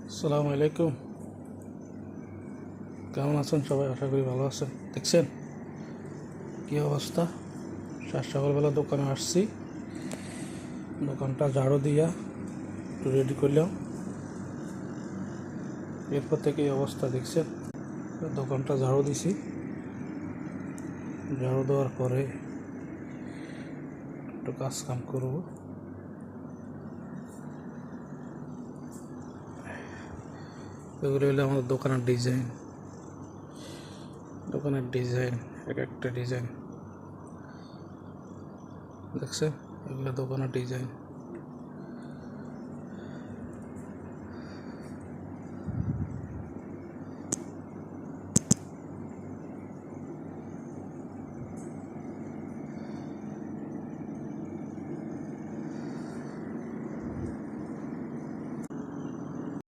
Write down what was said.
আসসালামু আলাইকুম। কেমন আছেন সবাই? আশা করি ভালো আছেন। দেখছেন কি অবস্থা? সকালবেলা দোকানে আসছি, দোকানটা ঝাড়ু দিয়া একটু রেডি করলাম, এরপর থেকে এই অবস্থা দেখছেন। দোকানটা ঝাড়ু দিছি, ঝাড়ু দেওয়ার পরে একটু কাজ কাম করবো। এগুলো হলো আমাদের দোকানের ডিজাইন, এক একটা ডিজাইন দেখছেন, এগুলো দোকানের ডিজাইন।